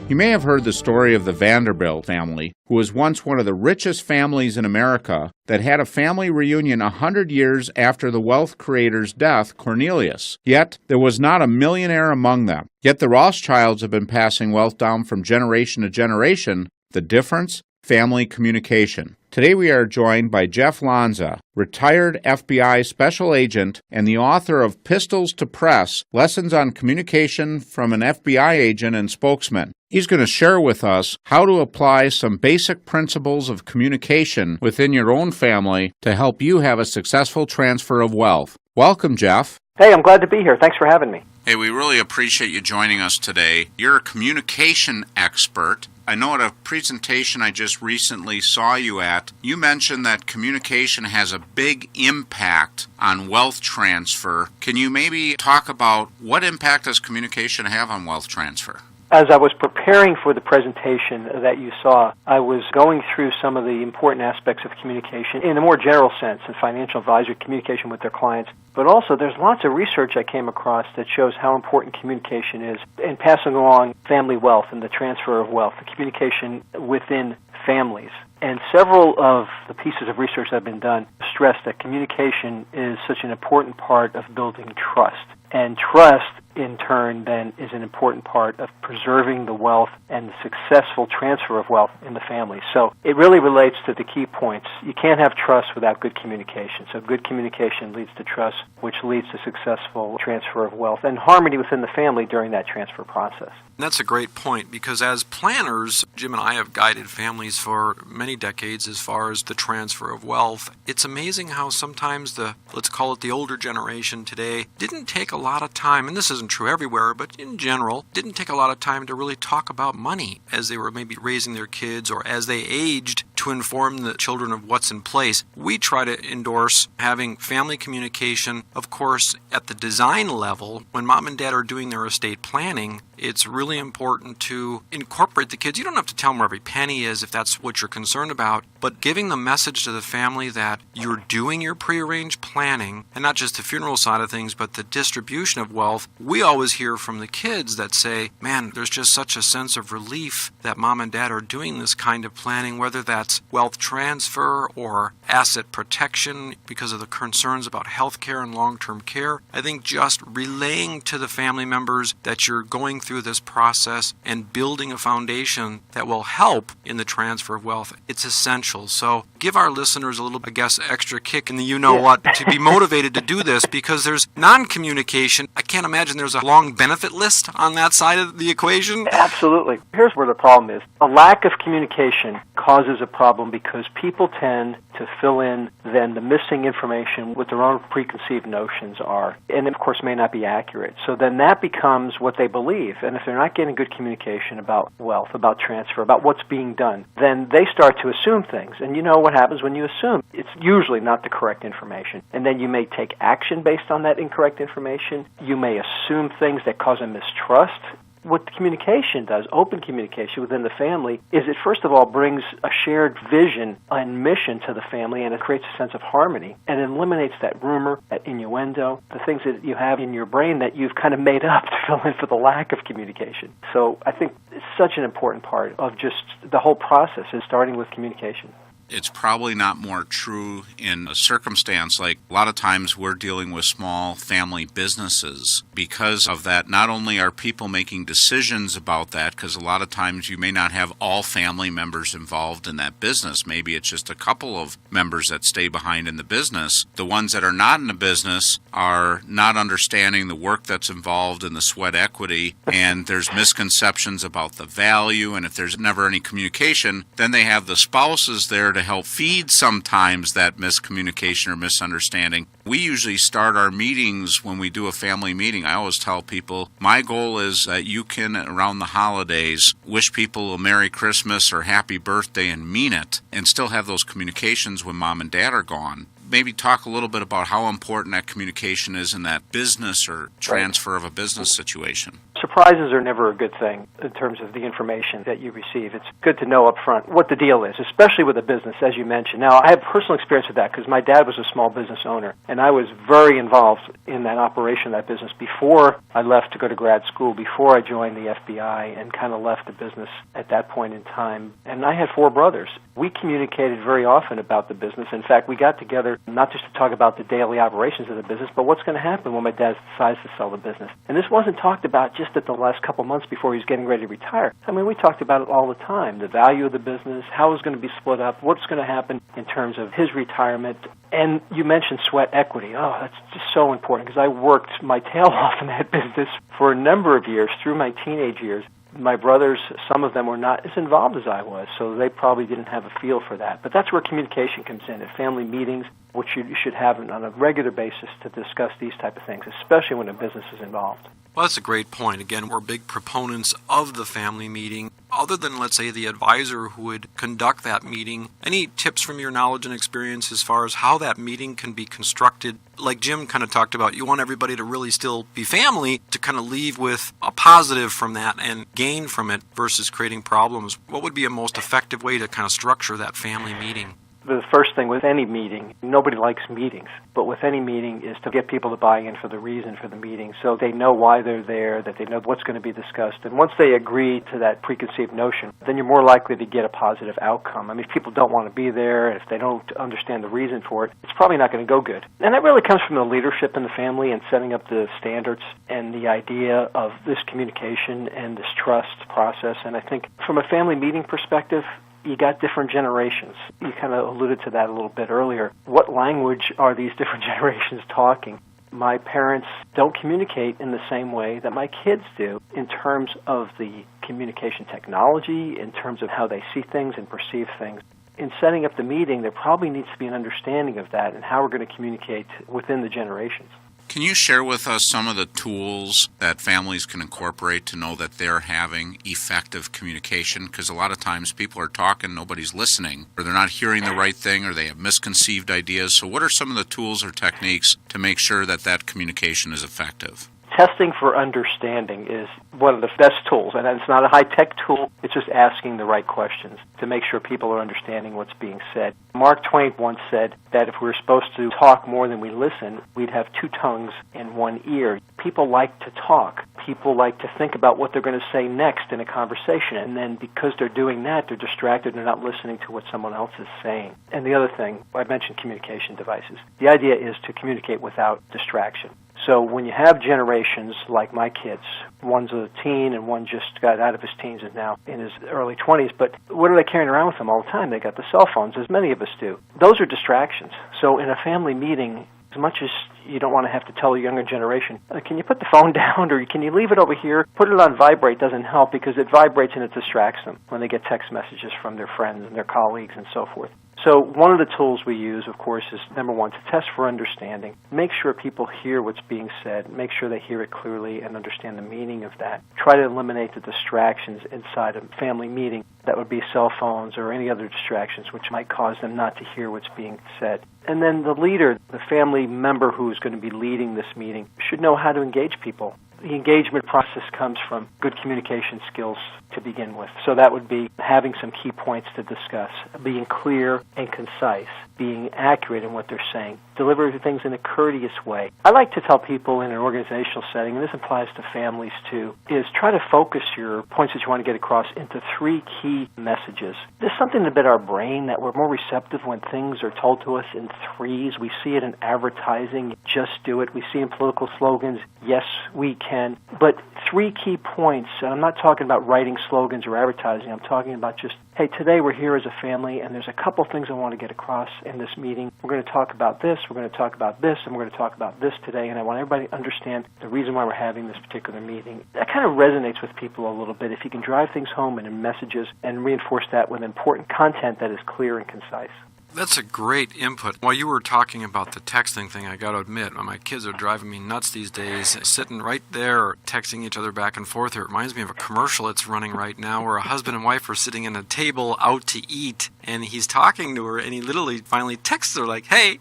You may have heard the story of the Vanderbilt family, who was once one of the richest families in America that had a family reunion 100 years after the wealth creator's death, Cornelius. Yet, there was not a millionaire among them. Yet the Rothschilds have been passing wealth down from generation to generation. The difference? Family communication. Today we are joined by Jeff Lanza, retired FBI special agent and the author of Pistols to Press, Lessons on Communication from an FBI Agent and Spokesman. He's going to share with us how to apply some basic principles of communication within your own family to help you have a successful transfer of wealth. Welcome, Jeff. Hey, I'm glad to be here. Thanks for having me. Hey, we really appreciate you joining us today. You're a communication expert. I know at a presentation I just recently saw you at, you mentioned that communication has a big impact on wealth transfer. Can you maybe talk about what impact does communication have on wealth transfer? As I was preparing for the presentation that you saw, I was going through some of the important aspects of communication in a more general sense, in financial advisory communication with their clients. But also, there's lots of research I came across that shows how important communication is in passing along family wealth and the transfer of wealth, the communication within families. And several of the pieces of research that have been done stress that communication is such an important part of building trust. And trust, in turn, then, is an important part of preserving the wealth and the successful transfer of wealth in the family. So it really relates to the key points. You can't have trust without good communication. So good communication leads to trust, which leads to successful transfer of wealth and harmony within the family during that transfer process. That's a great point, because as planners, Jim and I have guided families for many decades as far as the transfer of wealth. It's amazing how sometimes let's call it the older generation today, didn't take a lot of time, and this isn't true everywhere, but in general, didn't take a lot of time to really talk about money as they were maybe raising their kids or as they aged to inform the children of what's in place. We try to endorse having family communication, of course, at the design level. When mom and dad are doing their estate planning, it's really important to incorporate the kids. You don't have to tell them where every penny is if that's what you're concerned about, but giving the message to the family that you're doing your prearranged planning, and not just the funeral side of things, but the distribution of wealth. We always hear from the kids that say, man, there's just such a sense of relief that mom and dad are doing this kind of planning, whether that's wealth transfer or asset protection because of the concerns about health care and long-term care. I think just relaying to the family members that you're going through this process and building a foundation that will help in the transfer of wealth, it's essential. So give our listeners a little, extra kick in the you-know-what to be motivated to do this, because there's non-communication. I can't imagine there's a long benefit list on that side of the equation. Absolutely. Here's where the problem is. A lack of communication causes a problem because people tend to fill in then the missing information with their own preconceived notions are, and of course may not be accurate. So then that becomes what they believe. And if they're not getting good communication about wealth, about transfer, about what's being done, then they start to assume things. And you know what happens when you assume? It's usually not the correct information. And then you may take action based on that incorrect information. You may assume things that cause a mistrust. What communication does, open communication within the family, is it first of all brings a shared vision and mission to the family, and it creates a sense of harmony, and it eliminates that rumor, that innuendo, the things that you have in your brain that you've kind of made up to fill in for the lack of communication. So I think it's such an important part of just the whole process is starting with communication. It's probably not more true in a circumstance like a lot of times we're dealing with small family businesses. Because of that, not only are people making decisions about that, because a lot of times you may not have all family members involved in that business. Maybe it's just a couple of members that stay behind in the business. The ones that are not in the business are not understanding the work that's involved in the sweat equity, and there's misconceptions about the value, and if there's never any communication, then they have the spouses there to help feed sometimes that miscommunication or misunderstanding. We usually start our meetings when we do a family meeting. I always tell people, my goal is that you can, around the holidays, wish people a Merry Christmas or Happy Birthday and mean it, and still have those communications when mom and dad are gone. Maybe talk a little bit about how important that communication is in that business or transfer of a business situation. Surprises are never a good thing in terms of the information that you receive. It's good to know up front what the deal is, especially with a business, as you mentioned. Now, I have personal experience with that because my dad was a small business owner, and I was very involved in that operation of that business before I left to go to grad school, before I joined the FBI and kind of left the business at that point in time. And I had 4 brothers. We communicated very often about the business. In fact, we got together not just to talk about the daily operations of the business, but what's going to happen when my dad decides to sell the business. And this wasn't talked about just at the last couple months before he was getting ready to retire. I mean, we talked about it all the time, the value of the business, how it was going to be split up, what's going to happen in terms of his retirement. And you mentioned sweat equity. Oh, that's just so important because I worked my tail off in that business for a number of years through my teenage years. My brothers, some of them were not as involved as I was, so they probably didn't have a feel for that. But that's where communication comes in, at family meetings, which you should have on a regular basis to discuss these type of things, especially when a business is involved. Well, that's a great point. Again, we're big proponents of the family meeting. Other than, let's say, the advisor who would conduct that meeting, any tips from your knowledge and experience as far as how that meeting can be constructed? Like Jim kind of talked about, you want everybody to really still be family, to kind of leave with a positive from that and gain from it versus creating problems. What would be a most effective way to kind of structure that family meeting? The first thing with any meeting, nobody likes meetings, but with any meeting is to get people to buy in for the reason for the meeting so they know why they're there, that they know what's going to be discussed. And once they agree to that preconceived notion, then you're more likely to get a positive outcome. I mean, if people don't want to be there, if they don't understand the reason for it, it's probably not going to go good. And that really comes from the leadership in the family and setting up the standards and the idea of this communication and this trust process. And I think from a family meeting perspective, you got different generations. You kind of alluded to that a little bit earlier. What language are these different generations talking? My parents don't communicate in the same way that my kids do in terms of the communication technology, in terms of how they see things and perceive things. In setting up the meeting, there probably needs to be an understanding of that and how we're going to communicate within the generations. Can you share with us some of the tools that families can incorporate to know that they're having effective communication? Because a lot of times people are talking, nobody's listening, or they're not hearing the right thing, or they have misconceived ideas. So what are some of the tools or techniques to make sure that that communication is effective? Testing for understanding is one of the best tools, and it's not a high-tech tool. It's just asking the right questions to make sure people are understanding what's being said. Mark Twain once said that if we were supposed to talk more than we listen, we'd have 2 tongues and 1 ear. People like to talk. People like to think about what they're going to say next in a conversation, and then because they're doing that, they're distracted and they're not listening to what someone else is saying. And the other thing, I mentioned communication devices. The idea is to communicate without distraction. So when you have generations like my kids, one's a teen and one just got out of his teens and now in his early 20s, but what are they carrying around with them all the time? They got the cell phones, as many of us do. Those are distractions. So in a family meeting, as much as you don't want to have to tell a younger generation, can you put the phone down or can you leave it over here? Put it on vibrate doesn't help because it vibrates and it distracts them when they get text messages from their friends and their colleagues and so forth. So one of the tools we use, of course, is number 1, to test for understanding. Make sure people hear what's being said. Make sure they hear it clearly and understand the meaning of that. Try to eliminate the distractions inside a family meeting. That would be cell phones or any other distractions which might cause them not to hear what's being said. And then the leader, the family member who's going to be leading this meeting, should know how to engage people. The engagement process comes from good communication skills to begin with. So that would be having some key points to discuss, being clear and concise, being accurate in what they're saying, deliver things in a courteous way. I like to tell people in an organizational setting, and this applies to families too, is try to focus your points that you want to get across into 3 key messages. There's something about our brain that we're more receptive when things are told to us in 3s. We see it in advertising, just do it. We see in political slogans, yes, we can. But 3 key points, and I'm not talking about writing slogans or advertising, I'm talking about just, hey, today we're here as a family, and there's a couple things I want to get across in this meeting. We're going to talk about this, we're going to talk about this, and we're going to talk about this today, and I want everybody to understand the reason why we're having this particular meeting. That kind of resonates with people a little bit if you can drive things home in messages and reinforce that with important content that is clear and concise. That's a great input. While you were talking about the texting thing, I got to admit, my kids are driving me nuts these days, sitting right there, texting each other back and forth. It reminds me of a commercial that's running right now where a husband and wife are sitting at a table out to eat, and he's talking to her, and he literally finally texts her like, hey,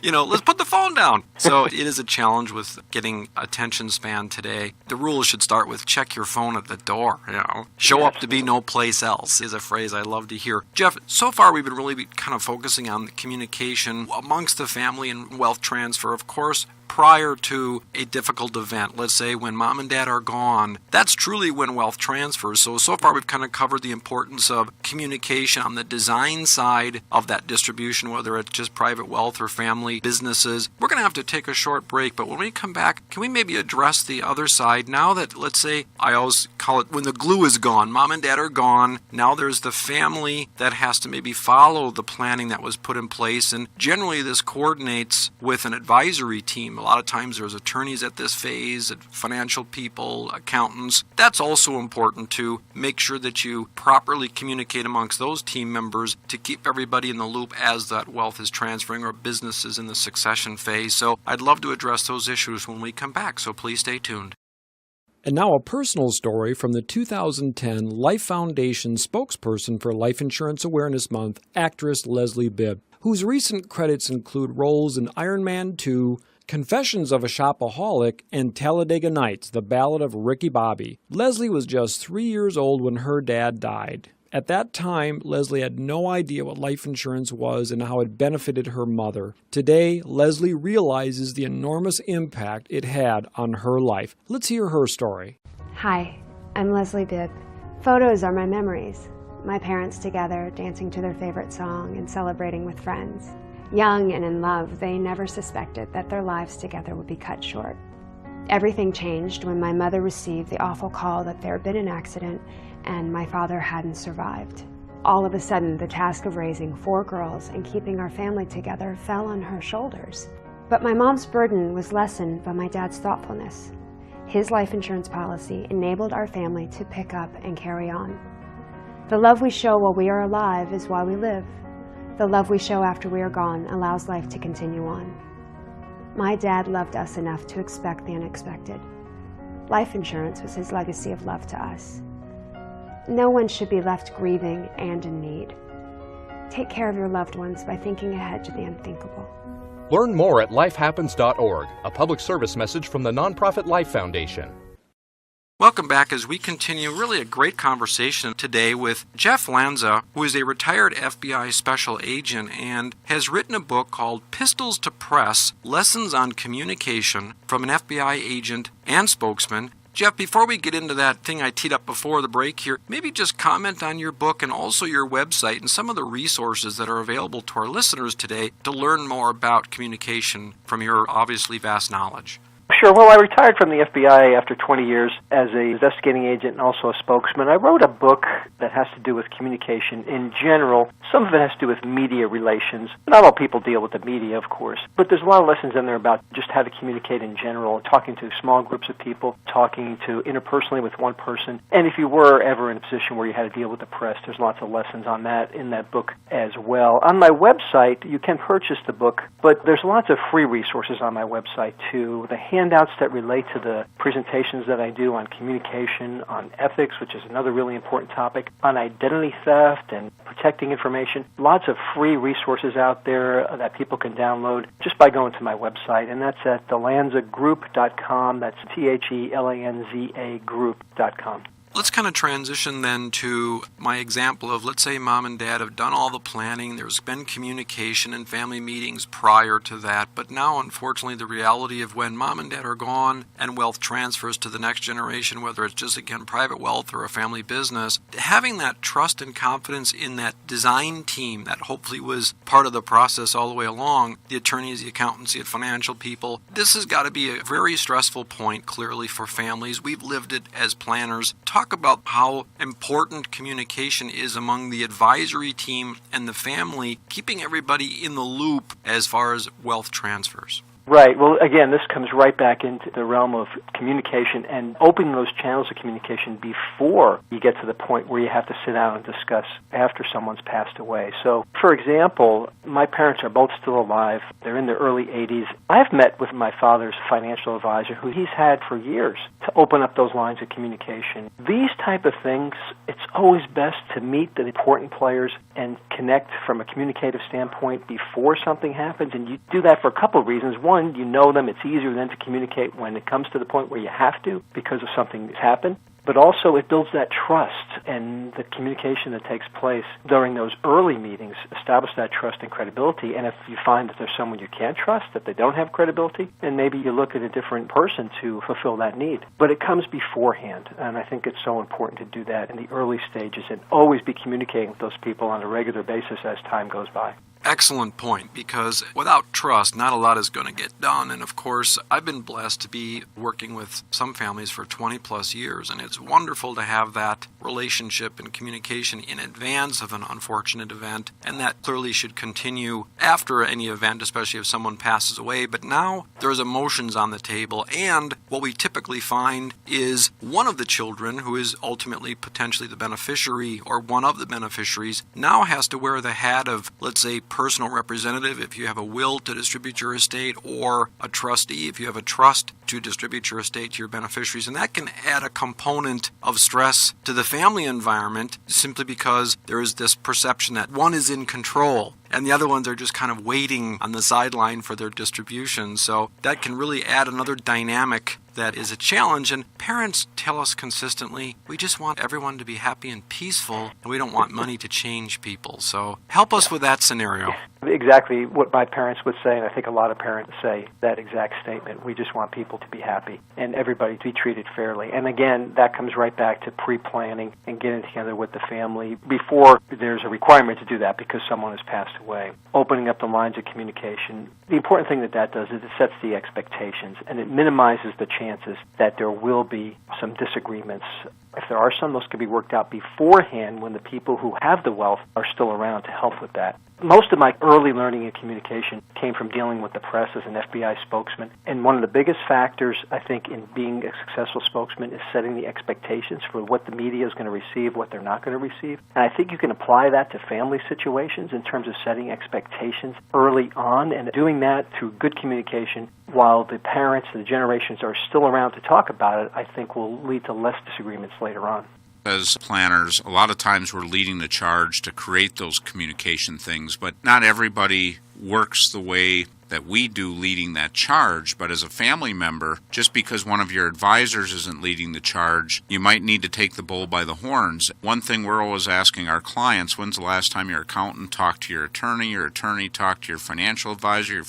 let's put the phone down. So it is a challenge with getting attention span today. The rules should start with check your phone at the door. Show up to be no place else is a phrase I love to hear. Jeff, so far we've been really kind of focusing on the communication amongst the family and wealth transfer, of course, prior to a difficult event. Let's say when mom and dad are gone, that's truly when wealth transfers. So far we've kind of covered the importance of communication on the design side of that distribution, whether it's just private wealth or family businesses. We're going to have to take a short break, but when we come back, can we maybe address the other side? Now that, let's say, I always call it when the glue is gone, mom and dad are gone, now there's the family that has to maybe follow the planning that was put in place, and generally this coordinates with an advisory team. A lot of times there's attorneys at this phase, financial people, accountants. That's also important to make sure that you properly communicate amongst those team members to keep everybody in the loop as that wealth is transferring or businesses in the succession phase. So I'd love to address those issues when we come back, so please stay tuned. And now a personal story from the 2010 Life Foundation spokesperson for Life Insurance Awareness Month, actress Leslie Bibb, whose recent credits include roles in Iron Man 2, Confessions of a Shopaholic, and Talladega Nights, The Ballad of Ricky Bobby. Leslie was just 3 years old when her dad died. At that time, Leslie had no idea what life insurance was and how it benefited her mother. Today, Leslie realizes the enormous impact it had on her life. Let's hear her story. Hi, I'm Leslie Bibb. Photos are my memories. My parents together, dancing to their favorite song and celebrating with friends. Young and in love, they never suspected that their lives together would be cut short. Everything changed when my mother received the awful call that there had been an accident and my father hadn't survived. All of a sudden, the task of raising 4 girls and keeping our family together fell on her shoulders. But my mom's burden was lessened by my dad's thoughtfulness. His life insurance policy enabled our family to pick up and carry on. The love we show while we are alive is why we live. The love we show after we are gone allows life to continue on. My dad loved us enough to expect the unexpected. Life insurance was his legacy of love to us. No one should be left grieving and in need. Take care of your loved ones by thinking ahead to the unthinkable. Learn more at lifehappens.org, a public service message from the nonprofit Life Foundation. Welcome back as we continue really a great conversation today with Jeff Lanza, who is a retired FBI special agent and has written a book called Pistols to Press, Lessons on Communication from an FBI Agent and Spokesman. Jeff, before we get into that thing I teed up before the break here, maybe just comment on your book and also your website and some of the resources that are available to our listeners today to learn more about communication from your obviously vast knowledge. Sure. Well, I retired from the FBI after 20 years as an investigating agent and also a spokesman. I wrote a book that has to do with communication in general. Some of it has to do with media relations. Not all people deal with the media, of course, but there's a lot of lessons in there about just how to communicate in general, talking to small groups of people, talking to interpersonally with one person. And if you were ever in a position where you had to deal with the press, there's lots of lessons on that in that book as well. On my website, you can purchase the book, but there's lots of free resources on my website too. The handouts that relate to the presentations that I do on communication, on ethics, which is another really important topic, on identity theft and protecting information. Lots of free resources out there that people can download just by going to my website, and that's at thelanzagroup.com. That's THELANZA group.com. Let's kind of transition then to my example of, let's say mom and dad have done all the planning, there's been communication and family meetings prior to that, but now unfortunately the reality of when mom and dad are gone and wealth transfers to the next generation, whether it's just again private wealth or a family business, having that trust and confidence in that design team that hopefully was part of the process all the way along, the attorneys, the accountants, the financial people, this has got to be a very stressful point clearly for families. We've lived it as planners. Talk about how important communication is among the advisory team and the family, keeping everybody in the loop as far as wealth transfers. Right. Well, again, this comes right back into the realm of communication and opening those channels of communication before you get to the point where you have to sit down and discuss after someone's passed away. So, for example, my parents are both still alive. They're in their early 80s. I've met with my father's financial advisor, who he's had for years, to open up those lines of communication. These type of things, it's always best to meet the important players and connect from a communicative standpoint before something happens. And you do that for a couple of reasons. One, you know them. It's easier then to communicate when it comes to the point where you have to because of something that's happened. But also it builds that trust, and the communication that takes place during those early meetings establish that trust and credibility. And if you find that there's someone you can't trust, that they don't have credibility, then maybe you look at a different person to fulfill that need. But it comes beforehand, and I think it's so important to do that in the early stages and always be communicating with those people on a regular basis as time goes by. Excellent point, because without trust, not a lot is going to get done. And of course, I've been blessed to be working with some families for 20 plus years, and it's wonderful to have that relationship and communication in advance of an unfortunate event, and that clearly should continue after any event, especially if someone passes away. But now there's emotions on the table, and what we typically find is one of the children, who is ultimately potentially the beneficiary or one of the beneficiaries, now has to wear the hat of, let's say, personal representative if you have a will to distribute your estate, or a trustee if you have a trust to distribute your estate to your beneficiaries. And that can add a component of stress to the family environment simply because there is this perception that one is in control and the other ones are just kind of waiting on the sideline for their distribution. So that can really add another dynamic that is a challenge. And parents tell us consistently, we just want everyone to be happy and peaceful, and we don't want money to change people. So help us with that scenario. Exactly what my parents would say, and I think a lot of parents say that exact statement. We just want people to be happy and everybody to be treated fairly. And again, that comes right back to pre-planning and getting together with the family before there's a requirement to do that because someone has passed away. Opening up the lines of communication. The important thing that does is it sets the expectations, and it minimizes the chances that there will be some disagreements. If there are some, those can be worked out beforehand when the people who have the wealth are still around to help with that. Most of my early learning in communication came from dealing with the press as an FBI spokesman. And one of the biggest factors, I think, in being a successful spokesman is setting the expectations for what the media is going to receive, what they're not going to receive. And I think you can apply that to family situations in terms of setting expectations early on and doing that through good communication while the parents, the generations are still around to talk about it, I think will lead to less disagreements later on. As planners, a lot of times we're leading the charge to create those communication things, but not everybody works the way that we do leading that charge. But as a family member, just because one of your advisors isn't leading the charge, you might need to take the bull by the horns. One thing we're always asking our clients, when's the last time your accountant talked to your attorney talked to your financial advisor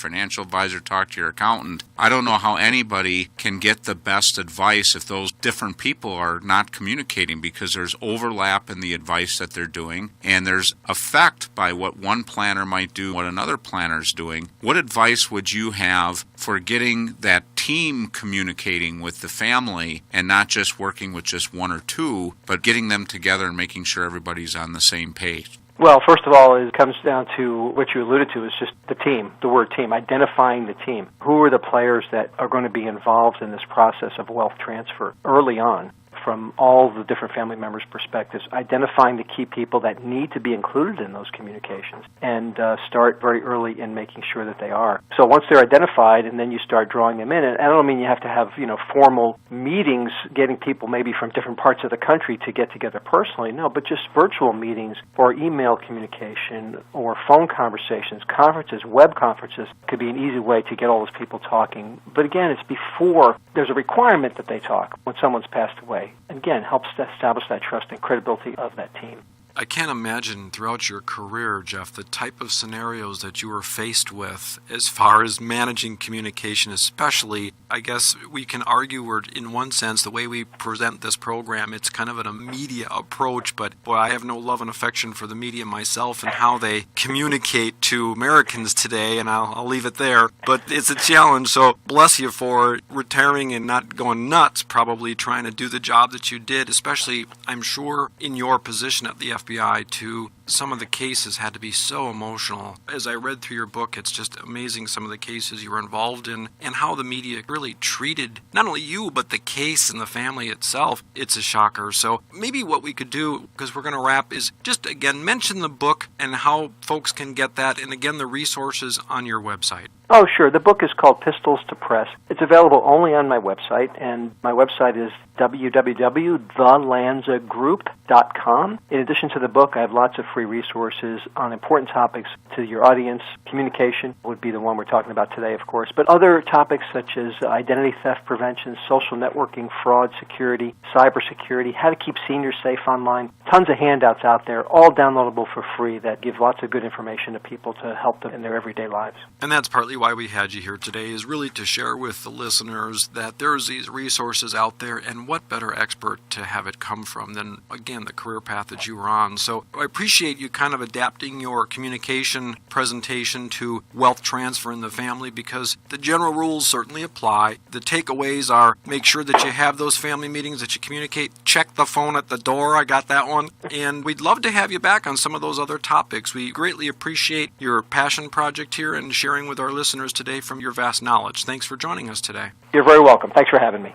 talked to your accountant? I don't know how anybody can get the best advice if those different people are not communicating, because there's overlap in the advice that they're doing, and there's effect by what one planner might do, what another planner's doing. What advice would you have for getting that team communicating with the family and not just working with just one or two, but getting them together and making sure everybody's on the same page? Well, first of all, it comes down to what you alluded to is just the team, the word team, identifying the team. Who are the players that are going to be involved in this process of wealth transfer early on? From all the different family members' perspectives, identifying the key people that need to be included in those communications, and start very early in making sure that they are. So once they're identified, and then you start drawing them in, and I don't mean you have to have formal meetings, getting people maybe from different parts of the country to get together personally, no, but just virtual meetings or email communication or phone conversations, conferences, web conferences could be an easy way to get all those people talking. But again, it's before there's a requirement that they talk when someone's passed away. And again, helps to establish that trust and credibility of that team. I can't imagine throughout your career, Jeff, the type of scenarios that you were faced with as far as managing communication, especially. I guess we can argue, or in one sense, the way we present this program, it's kind of an media approach, but boy, I have no love and affection for the media myself and how they communicate to Americans today, and I'll leave it there. But it's a challenge, so bless you for retiring and not going nuts, probably trying to do the job that you did, especially, I'm sure, in your position at the FBI too. Some of the cases had to be so emotional. As I read through your book, it's just amazing some of the cases you were involved in and how the media really treated not only you, but the case and the family itself. It's a shocker. So maybe what we could do, because we're going to wrap, is just again mention the book and how folks can get that, and again the resources on your website. Oh, sure. The book is called Pistols to Press. It's available only on my website, and my website is www.thelanzagroup.com. In addition to the book, I have lots of free resources on important topics to your audience. Communication would be the one we're talking about today, of course, but other topics such as identity theft prevention, social networking, fraud, security, cybersecurity, how to keep seniors safe online. Tons of handouts out there, all downloadable for free that give lots of good information to people to help them in their everyday lives. And that's partly why we had you here today, is really to share with the listeners that there's these resources out there, and what better expert to have it come from than, again, the career path that you were on. So I appreciate you kind of adapting your communication presentation to wealth transfer in the family, because the general rules certainly apply. The takeaways are make sure that you have those family meetings, that you communicate, check the phone at the door. I got that one. And we'd love to have you back on some of those other topics. We greatly appreciate your passion project here and sharing with our listeners today from your vast knowledge. Thanks for joining us today. You're very welcome. Thanks for having me.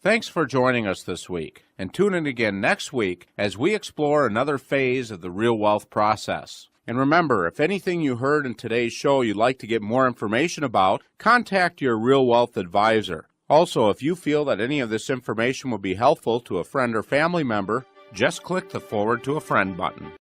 Thanks for joining us this week, and tune in again next week as we explore another phase of the real wealth process. And remember, if anything you heard in today's show you'd like to get more information about, contact your Real Wealth advisor. Also, if you feel that any of this information will be helpful to a friend or family member, just click the Forward to a Friend button.